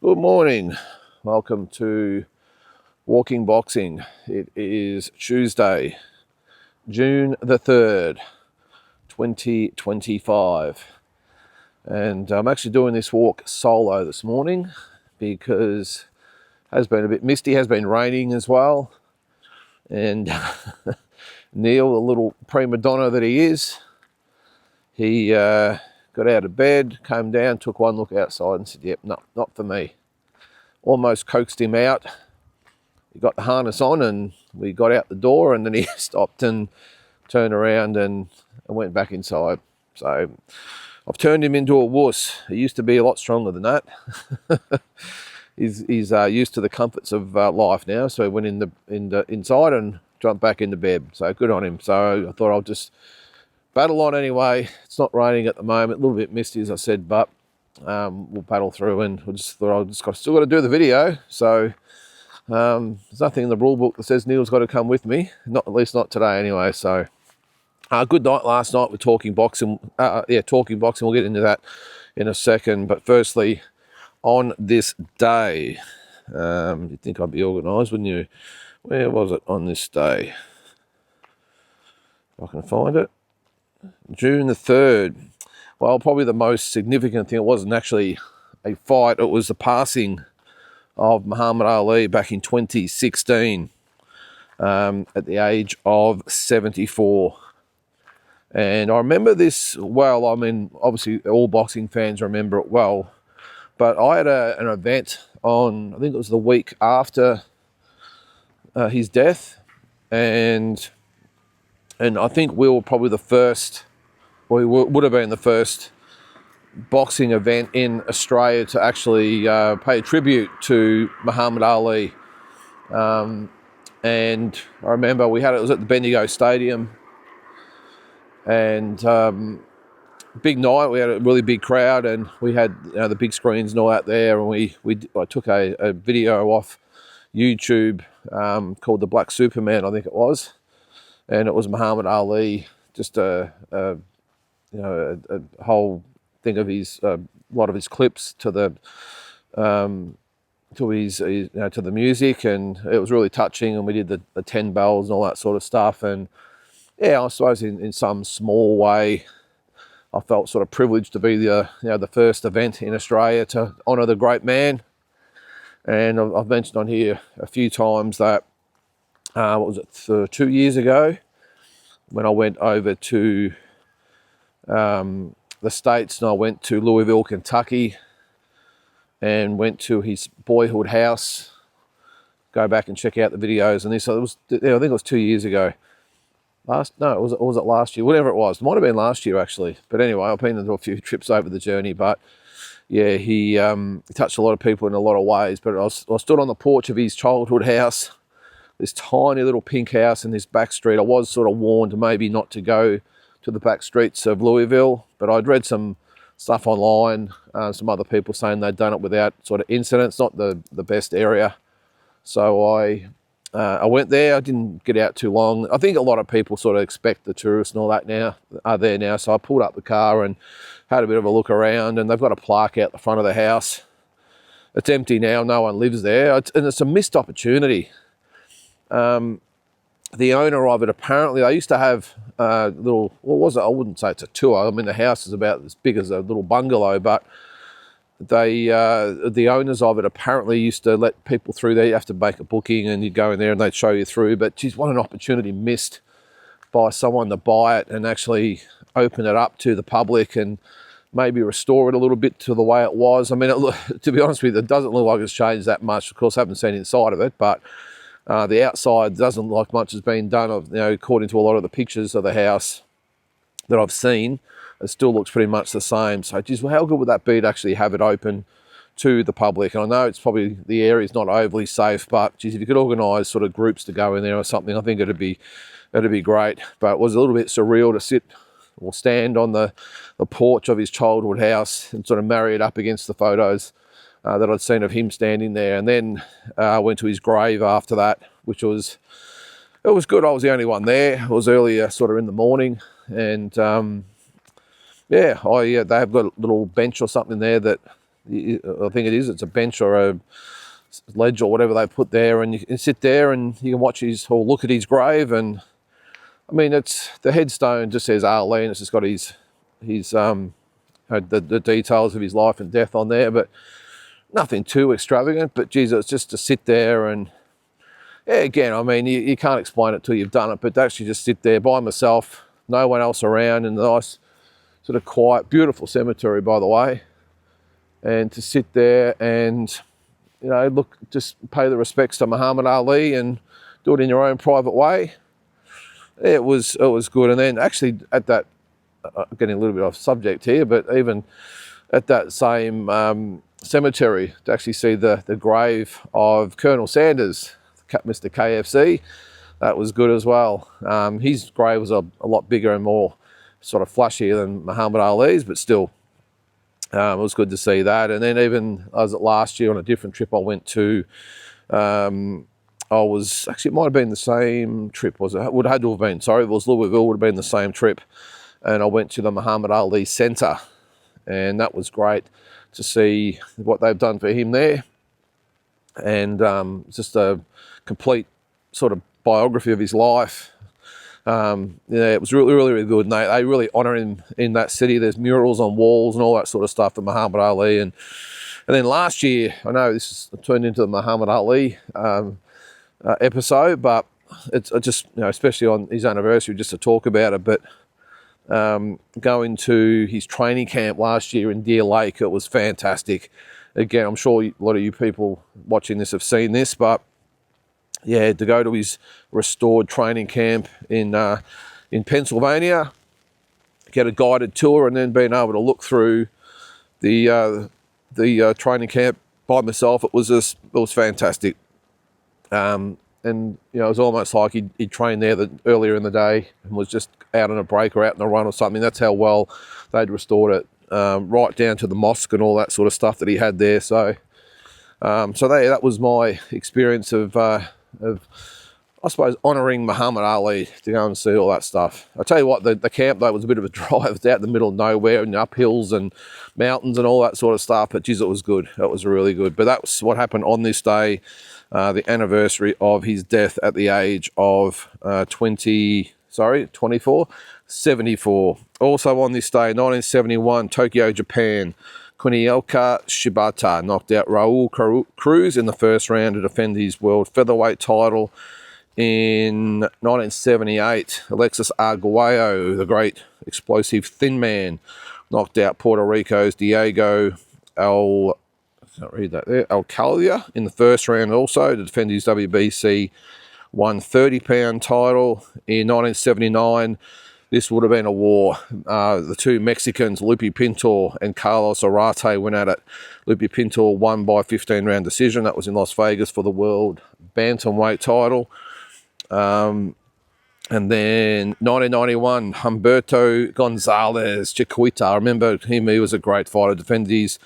Good morning. Welcome to Walking Boxing. It is Tuesday, June the 3rd, 2025. And I'm actually doing this walk solo this morning because it has been a bit misty, has been raining as well. And Neil, the little prima donna that he is, he got out of bed, came down, took one look outside and said, yep, no, not for me. Almost coaxed him out. He got the harness on and we got out the door, and then he stopped and turned around and went back inside. So I've turned him into a wuss. He used to be a lot stronger than that. He's used to the comforts of life now, so he went inside and jumped back into bed. So good on him. So I thought I'll just battle on anyway. It's not raining at the moment, a little bit misty as I said, but we'll battle through, and I just thought still got to do the video. So there's nothing in the rule book that says Neil's got to come with me, not at least not today anyway. So good night last night with talking boxing. Talking boxing, we'll get into that in a second, but firstly, on this day, you'd think I'd be organised, wouldn't you? Where was it on this day? If I can find it. June the 3rd. Well, probably the most significant thing, it wasn't actually a fight, it was the passing of Muhammad Ali back in 2016 at the age of 74. And I remember this well. I mean, obviously all boxing fans remember it well, but I had an event on, I think it was the week after his death, and I think we were probably the first, we would have been the first boxing event in Australia to actually pay tribute to Muhammad Ali. And I remember it was at the Bendigo Stadium, and big night. We had a really big crowd, and we had the big screens and all out there. And I took a video off YouTube called "The Black Superman," I think it was, and it was Muhammad Ali, just a whole thing of his a lot of his clips to the to the music, and it was really touching. And we did the 10 bells and all that sort of stuff. And yeah, I suppose in some small way, I felt sort of privileged to be the first event in Australia to honour the great man. And I've mentioned on here a few times that what was it, 2 years ago, when I went over to the States, and I went to Louisville, Kentucky, and went to his boyhood house. Go back and check out the videos and this. So I think it was 2 years ago. Was it last year? Whatever it was. It might have been last year actually. But anyway, I've been on a few trips over the journey. But yeah, he touched a lot of people in a lot of ways. But I stood on the porch of his childhood house, this tiny little pink house in this back street. I was sort of warned maybe not to go to the back streets of Louisville, but I'd read some stuff online, some other people saying they'd done it without sort of incidents, not the best area. So I went there. I didn't get out too long. I think a lot of people sort of expect the tourists and all that now are there now. So I pulled up the car and had a bit of a look around, and they've got a plaque out the front of the house. It's empty now. No one lives there. And it's a missed opportunity. The owner of it, apparently, they used to have little, what was it? I wouldn't say it's a tour. I mean, the house is about as big as a little bungalow, but the owners of it apparently used to let people through there. You have to make a booking and you'd go in there and they'd show you through. But geez, what an opportunity missed by someone to buy it and actually open it up to the public and maybe restore it a little bit to the way it was. I mean, to be honest with you, it doesn't look like it's changed that much. Of course, I haven't seen inside of it, but the outside doesn't look like much has been done. According to a lot of the pictures of the house that I've seen, it still looks pretty much the same. So, geez, well, how good would that be to actually have it open to the public? And I know it's probably, the area's not overly safe, but geez, if you could organise sort of groups to go in there or something, I think it'd be great. But it was a little bit surreal to sit or stand on the porch of his childhood house and sort of marry it up against the photos that I'd seen of him standing there. And then I went to his grave after that, which was good. I was the only one there. It was earlier, sort of in the morning, and they have got a little bench or something there that I think it's a bench or a ledge or whatever they put there, and you can sit there and you can watch or look at his grave. And I mean, it's the headstone just says Arlene. It's just got the details of his life and death on there, but nothing too extravagant. But geez, it's just to sit there and, yeah, again, I mean, you can't explain it till you've done it, but to actually just sit there by myself, no one else around, in a nice sort of quiet, beautiful cemetery, by the way, and to sit there and, you know, look, just pay the respects to Muhammad Ali and do it in your own private way. It was good. And then actually at that, getting a little bit off subject here, but even at that same cemetery, to actually see the grave of Colonel Sanders, Mr. KFC, that was good as well. His grave was a lot bigger and more sort of flashier than Muhammad Ali's, but still, it was good to see that. And then even, I was last year on a different trip I went to, it might have been the same trip, was it? It would have had to have been, sorry, it was Louisville, would have been the same trip. And I went to the Muhammad Ali Centre, and that was great to see what they've done for him there. And just a complete sort of biography of his life. It was really, really, really good. And they really honour him in that city. There's murals on walls and all that sort of stuff for Muhammad Ali. And then last year, I know this has turned into the Muhammad Ali episode, but it's just, you know, especially on his anniversary, just to talk about it. But going to his training camp last year in Deer Lake, it was fantastic. Again, I'm sure a lot of you people watching this have seen this, but yeah, to go to his restored training camp in Pennsylvania, get a guided tour, and then being able to look through the training camp by myself, it was fantastic. And you know, it was almost like he'd trained there earlier in the day and was just out on a break or out on a run or something. That's how well they'd restored it, right down to the mosque and all that sort of stuff that he had there. So that was my experience of I suppose, honouring Muhammad Ali, to go and see all that stuff. I tell you what, the camp, though, was a bit of a drive. It's out in the middle of nowhere and up hills and mountains and all that sort of stuff. But, geez, it was good. It was really good. But that was what happened on this day, the anniversary of his death at the age of 74. Also on this day, 1971, Tokyo, Japan, Kunioka Shibata knocked out Raul Cruz in the first round to defend his world featherweight title. In 1978, Alexis Arguello, the great explosive thin man, knocked out Puerto Rico's Diego Alcala in the first round also to defend his WBC 130-pound title. In 1979, this would have been a war. The two Mexicans, Lupi Pintor and Carlos Arate, went at it. Lupi Pintor won by 15-round decision. That was in Las Vegas for the world bantamweight title. And then 1991, Humberto Gonzalez Chiquita. I remember him. He was a great fighter. Defended his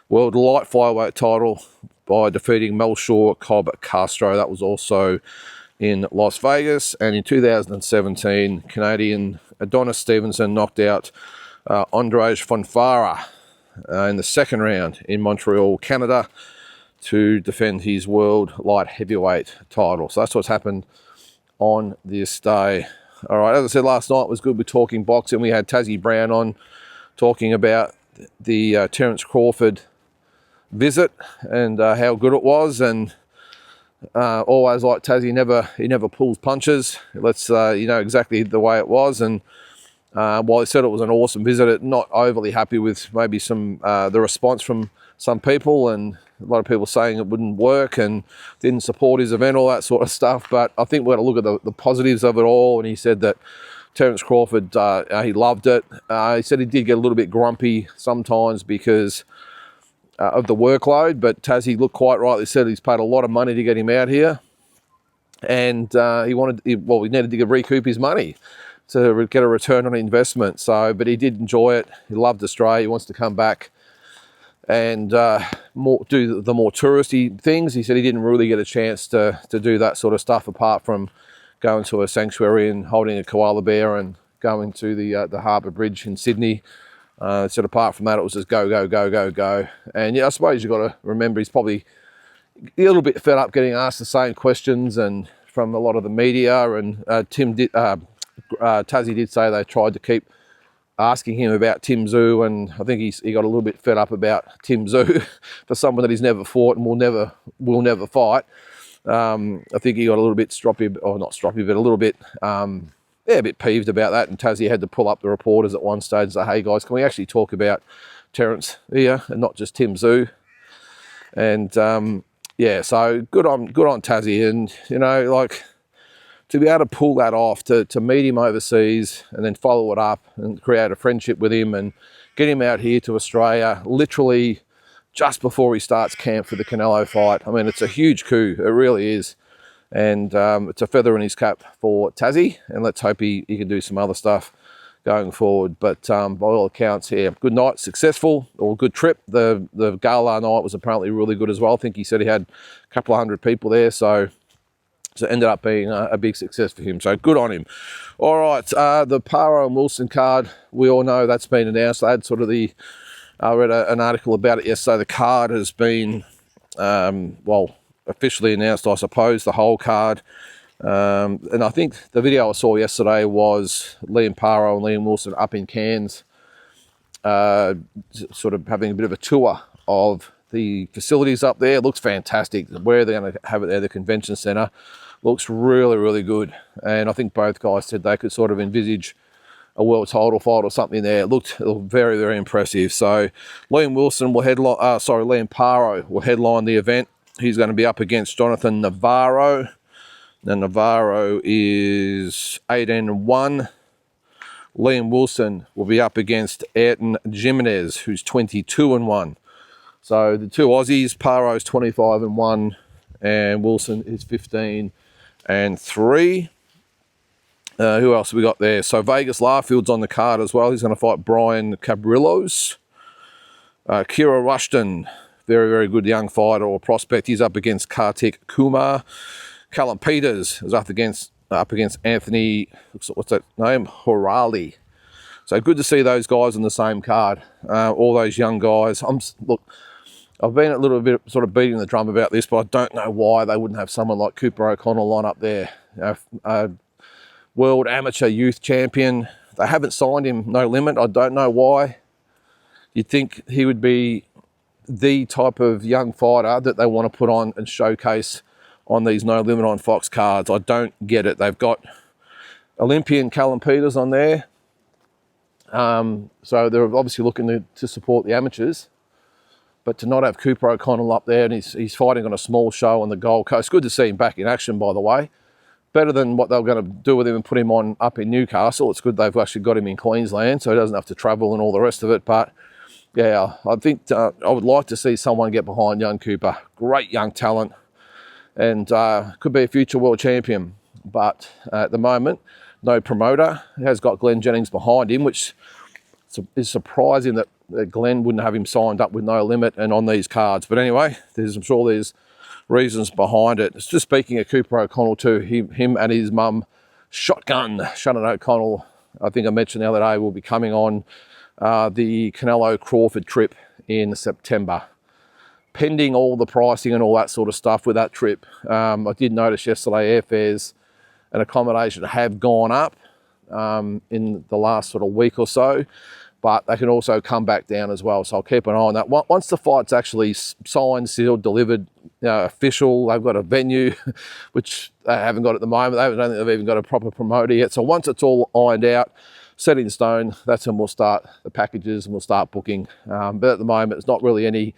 world light flyweight title by defeating Melchor Cobb Castro. That was also in Las Vegas. And in 2017, Canadian Adonis Stevenson knocked out Andrej Fonfara in the second round in Montreal, Canada, to defend his world light heavyweight title. So that's what's happened on this day. All right, as I said last night, was good with talking boxing. We had Tassie Brown on talking about the Terence Crawford visit and how good it was. And always like Tassie, he never pulls punches. Let's you know exactly the way it was. And while he said it was an awesome visit, not overly happy with maybe some the response from some people, and a lot of people saying it wouldn't work and didn't support his event, all that sort of stuff. But I think we're going to look at the positives of it all. And he said that Terence Crawford, he loved it. He said he did get a little bit grumpy sometimes because of the workload, but Tassie looked quite right. He said he's paid a lot of money to get him out here, and he needed to recoup his money to get a return on investment. So, but he did enjoy it. He loved Australia. He wants to come back and do the more touristy things. He said he didn't really get a chance to do that sort of stuff apart from going to a sanctuary and holding a koala bear and going to the Harbour Bridge in Sydney. So apart from that, it was just go, go, go, go, go. And yeah, I suppose you've got to remember he's probably a little bit fed up getting asked the same questions and from a lot of the media. And Tassie did say they tried to keep asking him about Tim Tszyu, and I think he got a little bit fed up about Tim Tszyu for someone that he's never fought and will never fight. I think he got a little bit stroppy, or not stroppy, but a little bit, a bit peeved about that. And Tassie had to pull up the reporters at one stage and say, "Hey guys, can we actually talk about Terence here and not just Tim Tszyu?" And so good on Tassie, and like, to be able to pull that off, to meet him overseas and then follow it up and create a friendship with him and get him out here to Australia literally just before he starts camp for the Canelo fight. I mean, it's a huge coup. It really is. And it's a feather in his cap for Tassie, and let's hope he can do some other stuff going forward. But by all accounts here, good night, successful, or good trip. The gala night was apparently really good as well. I think he said he had a couple of hundred people there, so it ended up being a big success for him. So good on him. All right, the Parro and Wilson card, we all know that's been announced. I had sort of I read an article about it yesterday. The card has been, officially announced, I suppose, the whole card. And I think the video I saw yesterday was Liam Parro and Liam Wilson up in Cairns, sort of having a bit of a tour of the facilities up there. It looks fantastic. Where they're going to have it there, the convention centre, looks really, really good. And I think both guys said they could sort of envisage a world title fight or something there. It looked very, very impressive. So Liam Parro will headline the event. He's going to be up against Jonathan Navarro. Now Navarro is 18-1. Liam Wilson will be up against Ayrton Jimenez, who's 22-1. So the two Aussies, Parro's 25-1, and Wilson is 15-3. Who else have we got there? So Vegas Larfield's on the card as well. He's going to fight Brian Cabrillos. Kira Rushton, very, very good young fighter or prospect. He's up against Kartik Kumar. Callum Peters is up against Anthony, what's that name? Horali. So good to see those guys on the same card. All those young guys. I've been a little bit sort of beating the drum about this, but I don't know why they wouldn't have someone like Cooper O'Connell line up there. World Amateur Youth Champion. They haven't signed him no limit. I don't know why. You'd think he would be the type of young fighter that they want to put on and showcase on these no limit on Fox cards. I don't get it. They've got Olympian Callum Peters on there. So they're obviously looking to support the amateurs. But to not have Cooper O'Connell up there, and he's fighting on a small show on the Gold Coast. Good to see him back in action, by the way. Better than what they were going to do with him and put him on up in Newcastle. It's good they've actually got him in Queensland, so he doesn't have to travel and all the rest of it. But yeah, I think I would like to see someone get behind young Cooper. Great young talent, and could be a future world champion. But at the moment, no promoter. He has got Glenn Jennings behind him, which is surprising that Glenn wouldn't have him signed up with no limit and on these cards. But anyway, I'm sure there's reasons behind it. It's just speaking of Cooper O'Connell too, him and his mum, Shannon O'Connell, I think I mentioned the other day, will be coming on the Canelo Crawford trip in September. Pending all the pricing and all that sort of stuff with that trip. I did notice yesterday airfares and accommodation have gone up in the last sort of week or so, but they can also come back down as well. So I'll keep an eye on that. Once the fight's actually signed, sealed, delivered, official, they've got a venue, which they haven't got at the moment. I don't think they've even got a proper promoter yet. So once it's all ironed out, set in stone, that's when we'll start the packages and we'll start booking. But at the moment, it's not really any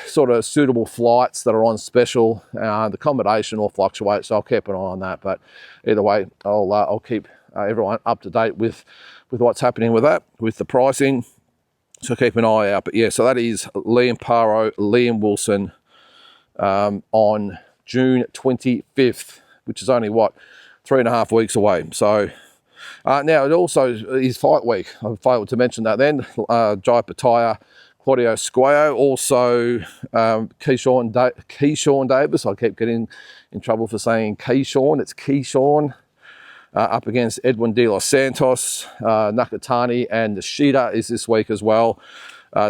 sort of suitable flights that are on special. The accommodation will fluctuate, so I'll keep an eye on that. But either way, I'll keep everyone up to date with what's happening with that, with the pricing. So keep an eye out. But yeah, so that is Liam Parro, Liam Wilson on June 25th, which is only 3.5 weeks away. So now it also is fight week. I failed to mention that then. Jai Pataya, Claudio Squayo, also Keyshawn Davis. I keep getting in trouble for saying Keyshawn. It's Keyshawn. up against Edwin de los Santos. Nakatani and Nishida is this week as well.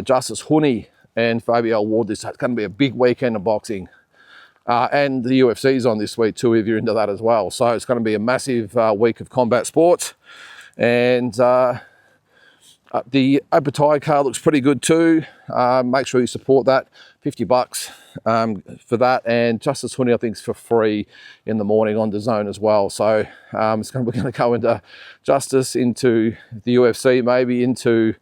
Justice Huni and Fabio Ward. It's going to be a big weekend of boxing. And the UFC's on this week too, if you're into that as well. So it's going to be a massive week of combat sports. And the Appetite card looks pretty good too. Make sure you support that. $50 for that. And Justice Huni, I think, is for free in the morning on DAZN as well. So we're going to go into Justice, into the UFC, maybe into...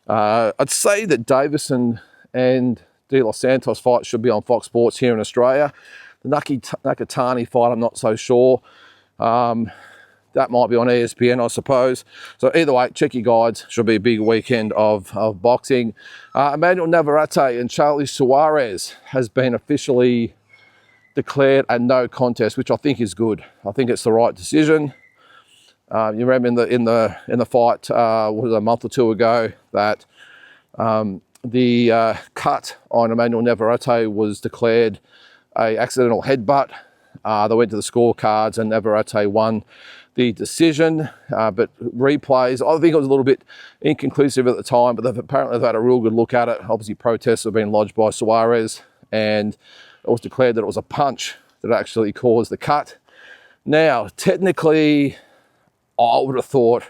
I'd say that Davison and De Los Santos fight should be on Fox Sports here in Australia. The Nakatani fight, I'm not so sure. That might be on ESPN, I suppose. So either way, check your guides. Should be a big weekend of boxing. Emmanuel Navarrete and Charlie Suarez has been officially declared a no contest, which I think is good. I think it's the right decision. You remember in the fight, what was it, a month or two ago, that the cut on Emmanuel Navarrete was declared a accidental headbutt. They went to the scorecards and Navarrete won the decision, but replays, I think it was a little bit inconclusive at the time, but apparently they've had a real good look at it. Obviously protests have been lodged by Suarez, and it was declared that it was a punch that actually caused the cut. Now, technically, I would have thought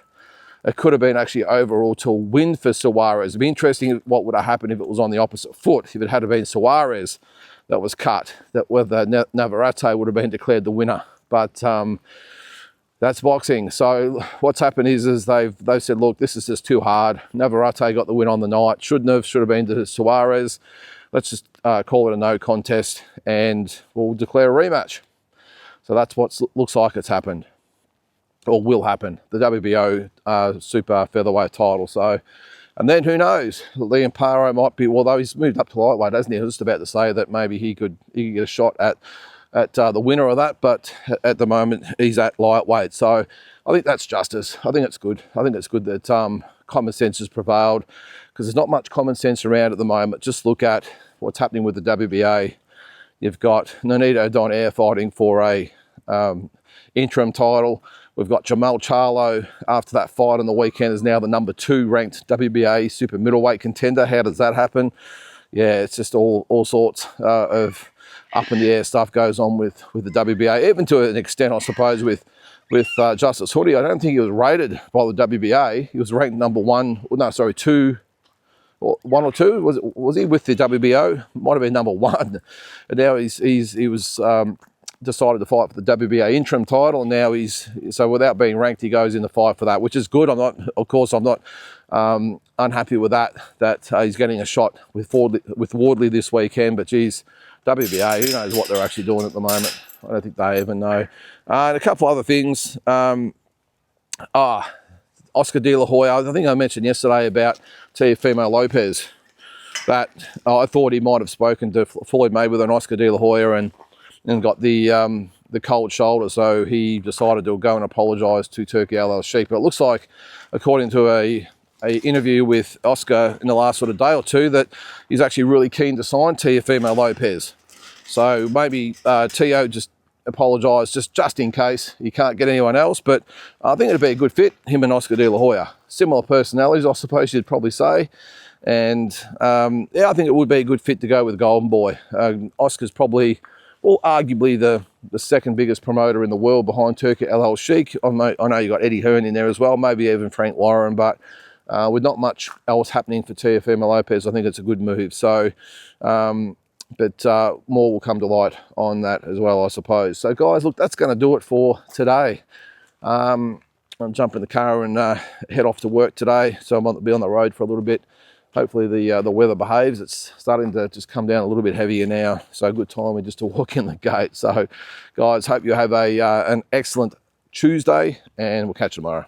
it could have been actually overall to a win for Suarez. It'd be interesting what would have happened if it was on the opposite foot, if it had been Suarez that was cut, that whether Navarrete would have been declared the winner. But that's boxing. So what's happened is they've said, look, this is just too hard. Navarrete got the win on the night. Should have been to Suarez. Let's just call it a no contest and we'll declare a rematch. So that's what looks like it's happened, or will happen. The WBO super featherweight title. So, and then who knows? Liam Parro might be, although he's moved up to lightweight, hasn't he? I was just about to say that maybe he could get a shot at the winner of that, but at the moment he's at lightweight. So I think that's justice. I think it's good. I think it's good that common sense has prevailed, because there's not much common sense around at the moment. Just look at what's happening with the WBA. You've got Nonito Donaire fighting for a interim title. We've got Jamal Charlo, after that fight on the weekend, is now the number 2 ranked WBA super middleweight contender. How does that happen? Yeah, it's just all sorts of up in the air stuff goes on with the WBA, even to an extent, I suppose, with Justice Huni. I don't think he was rated by the WBA. He was ranked number 1, no, sorry, 2, or 1 or 2. Was he with the WBO? Might have been number 1. And now he was decided to fight for the WBA interim title, and now so without being ranked, he goes in the fight for that, which is good. I'm not unhappy with that he's getting a shot with Wardley this weekend, but geez, WBA, who knows what they're actually doing at the moment? I don't think they even know. And a couple other things. Oscar De La Hoya, I think I mentioned yesterday about Teofimo Lopez, that I thought he might have spoken to Floyd Mayweather and Oscar De La Hoya and got the cold shoulder, so he decided to go and apologise to Turki Al-Sheikh. But it looks like, according to a interview with Oscar in the last sort of day or two, that he's actually really keen to sign Teofimo Lopez. So maybe Teo just apologise just in case he can't get anyone else. But I think it'd be a good fit, him and Oscar De La Hoya. Similar personalities, I suppose you'd probably say. And yeah, I think it would be a good fit to go with Golden Boy. Oscar's probably, well, arguably the second biggest promoter in the world behind Turki Al-Sheikh. I know you got Eddie Hearn in there as well, maybe even Frank Warren, but with not much else happening for Teofimo Lopez, I think it's a good move. So, but more will come to light on that as well, I suppose. So guys, look, that's going to do it for today. I'm jumping the car and head off to work today, so I'm going to be on the road for a little bit. Hopefully the weather behaves. It's starting to just come down a little bit heavier now, so good timing just to walk in the gate. So guys, hope you have an excellent Tuesday, and we'll catch you tomorrow.